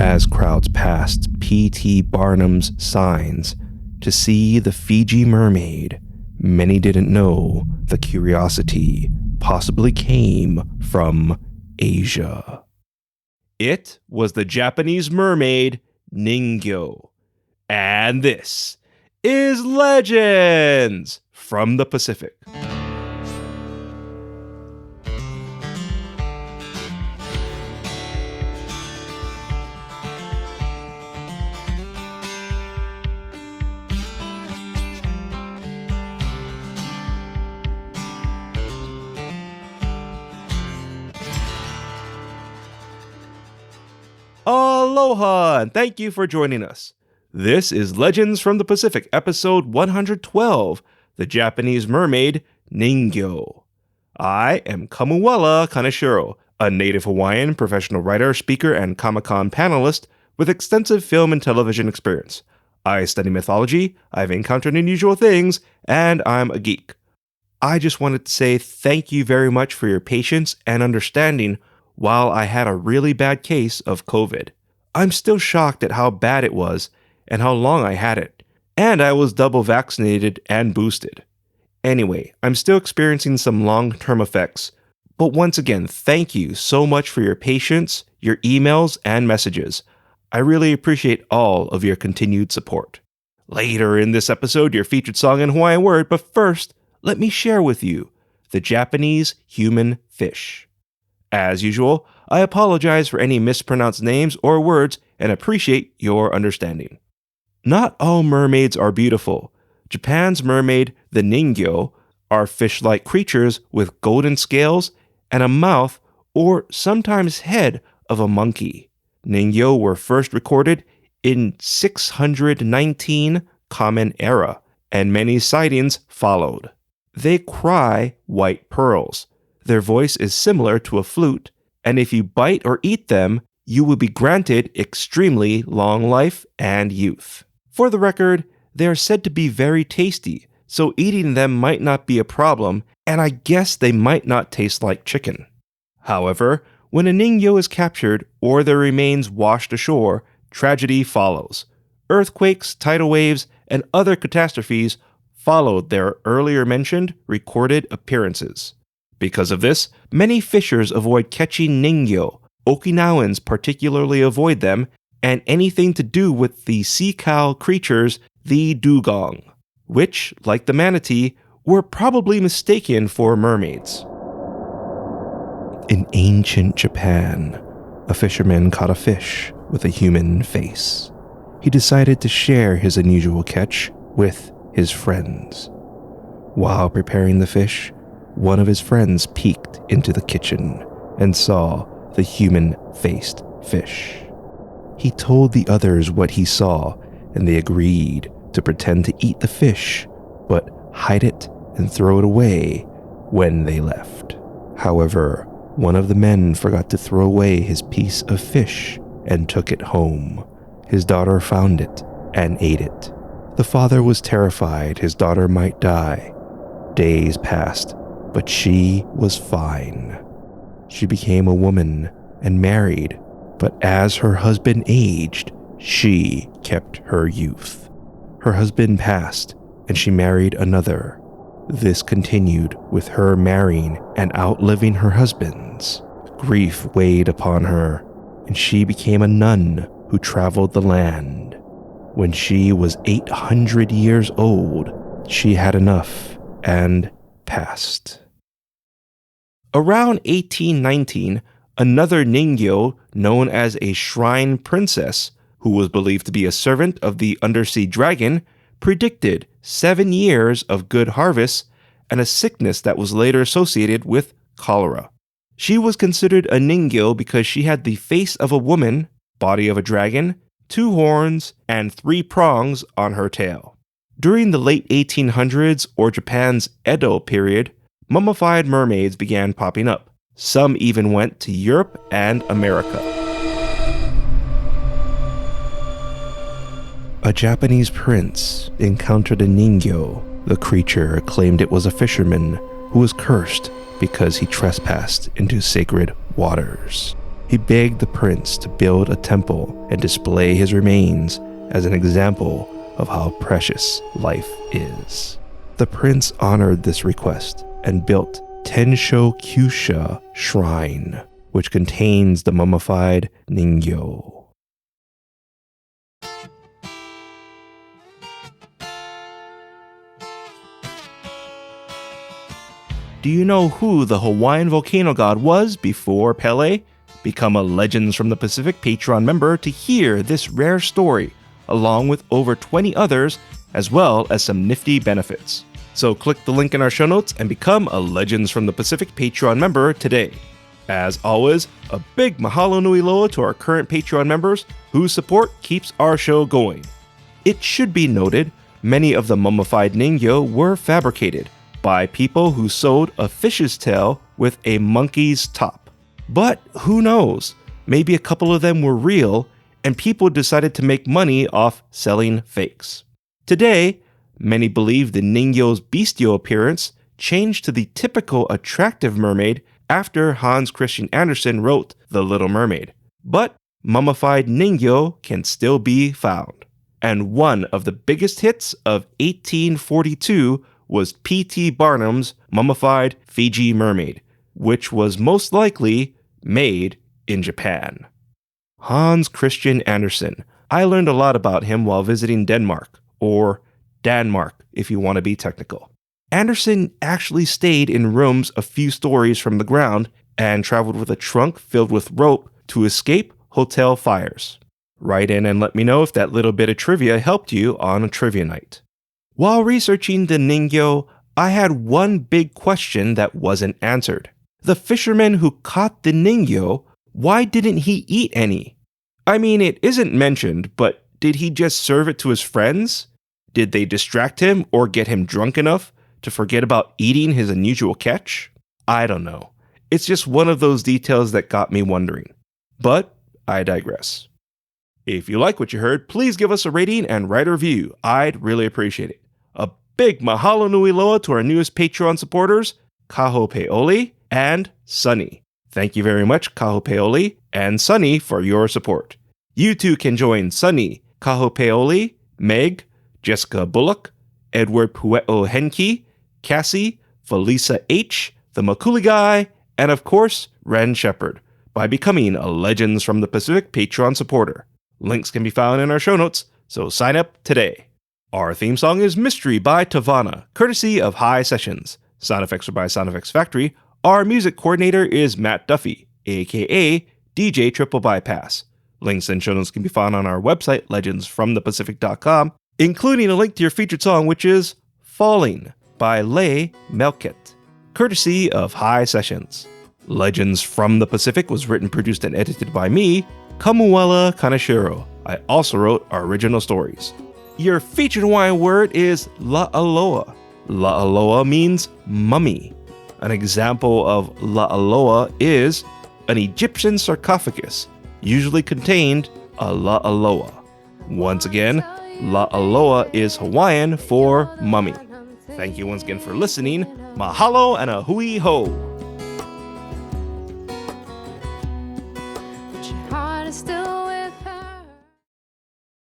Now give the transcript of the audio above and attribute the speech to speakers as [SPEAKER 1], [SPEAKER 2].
[SPEAKER 1] As crowds passed P.T. Barnum's signs to see the Fiji mermaid, many didn't know the curiosity possibly came from Asia. It was the Japanese mermaid Ningyo. And this is Legends from the Pacific. Aloha, and thank you for joining us. This is Legends from the Pacific, episode 112, The Japanese Mermaid, Ningyo. I am Kamuela Kaneshiro, a native Hawaiian professional writer, speaker, and Comic-Con panelist with extensive film and television experience. I study mythology, I've encountered unusual things, and I'm a geek. I just wanted to say thank you very much for your patience and understanding while I had a really bad case of COVID. I'm still shocked at how bad it was and how long I had it. And I was double vaccinated and boosted. Anyway, I'm still experiencing some long-term effects. But once again, thank you so much for your patience, your emails, and messages. I really appreciate all of your continued support. Later in this episode, your featured song and Hawaiian word, but first, let me share with you the Japanese human fish. As usual, I apologize for any mispronounced names or words and appreciate your understanding. Not all mermaids are beautiful. Japan's mermaid, the Ningyo, are fish-like creatures with golden scales and a mouth or sometimes head of a monkey. Ningyo were first recorded in 619 Common Era, and many sightings followed. They cry white pearls. Their voice is similar to a flute, and if you bite or eat them, you will be granted extremely long life and youth. For the record, they are said to be very tasty, so eating them might not be a problem, and I guess they might not taste like chicken. However, when a Ningyo is captured or their remains washed ashore, tragedy follows. Earthquakes, tidal waves, and other catastrophes followed their earlier mentioned recorded appearances. Because of this, many fishers avoid catching Ningyo. Okinawans particularly avoid them, and anything to do with the sea cow creatures, the dugong, which, like the manatee, were probably mistaken for mermaids. In ancient Japan, a fisherman caught a fish with a human face. He decided to share his unusual catch with his friends. While preparing the fish, one of his friends peeked into the kitchen and saw the human-faced fish. He told the others what he saw, and they agreed to pretend to eat the fish, but hide it and throw it away when they left. However, one of the men forgot to throw away his piece of fish and took it home. His daughter found it and ate it. The father was terrified his daughter might die. Days passed, but she was fine. She became a woman and married, but as her husband aged, she kept her youth. Her husband passed, and she married another. This continued with her marrying and outliving her husbands. Grief weighed upon her, and she became a nun who traveled the land. When she was 800 years old, she had enough and passed. Around 1819, another Ningyo, known as a shrine princess, who was believed to be a servant of the undersea dragon, predicted 7 years of good harvests and a sickness that was later associated with cholera. She was considered a Ningyo because she had the face of a woman, body of a dragon, 2 horns, and 3 prongs on her tail. During the late 1800s or Japan's Edo period, mummified mermaids began popping up. Some even went to Europe and America. A Japanese prince encountered a Ningyo. The creature claimed it was a fisherman who was cursed because he trespassed into sacred waters. He begged the prince to build a temple and display his remains as an example of how precious life is. The prince honored this request and built Tensho Kyusha Shrine, which contains the mummified Ningyo. Do you know who the Hawaiian volcano god was before Pele? Become a Legends from the Pacific Patreon member to hear this rare story, along with over 20 others, as well as some nifty benefits. So click the link in our show notes and become a Legends from the Pacific Patreon member today. As always, a big mahalo nui loa to our current Patreon members whose support keeps our show going. It should be noted, many of the mummified Ningyo were fabricated by people who sewed a fish's tail with a monkey's top. But who knows, maybe a couple of them were real and people decided to make money off selling fakes. Today, many believe the Ningyo's bestial appearance changed to the typical attractive mermaid after Hans Christian Andersen wrote The Little Mermaid. But mummified Ningyo can still be found. And one of the biggest hits of 1842 was P.T. Barnum's mummified Fiji mermaid, which was most likely made in Japan. Hans Christian Andersen. I learned a lot about him while visiting Denmark, or Danmark if you want to be technical. Andersen actually stayed in rooms a few stories from the ground and traveled with a trunk filled with rope to escape hotel fires. Write in and let me know if that little bit of trivia helped you on a trivia night. While researching the Ningyo, I had one big question that wasn't answered. The fisherman who caught the Ningyo, why didn't he eat any? I mean, it isn't mentioned, but did he just serve it to his friends? Did they distract him or get him drunk enough to forget about eating his unusual catch? I don't know. It's just one of those details that got me wondering. But I digress. If you like what you heard, please give us a rating and write a review. I'd really appreciate it. A big mahalo nui loa to our newest Patreon supporters, Kaho Peoli and Sunny. Thank you very much, Kaho Peoli and Sunny, for your support. You too can join Sunny, Kaho Peoli, Meg, Jessica Bullock, Edward Pue'o Henke, Cassie, Felisa H., the Makuli Guy, and of course, Ren Shepherd, by becoming a Legends from the Pacific Patreon supporter. Links can be found in our show notes, so sign up today. Our theme song is Mystery by Tavana, courtesy of High Sessions. Sound effects are by Sound Effects Factory. Our music coordinator is Matt Duffy, aka DJ Triple Bypass. Links and show notes can be found on our website, legendsfromthepacific.com, including a link to your featured song, which is Falling by Leigh Melkett, courtesy of High Sessions. Legends from the Pacific was written, produced, and edited by me, Kamuela Kaneshiro. I also wrote our original stories. Your featured Hawaiian word is la'aloa. La'aloa means mummy. An example of la'aloa is an Egyptian sarcophagus, usually contained a la'aloa. Once again, la'aloa is Hawaiian for mummy. Thank you once again for listening. Mahalo and a hui ho!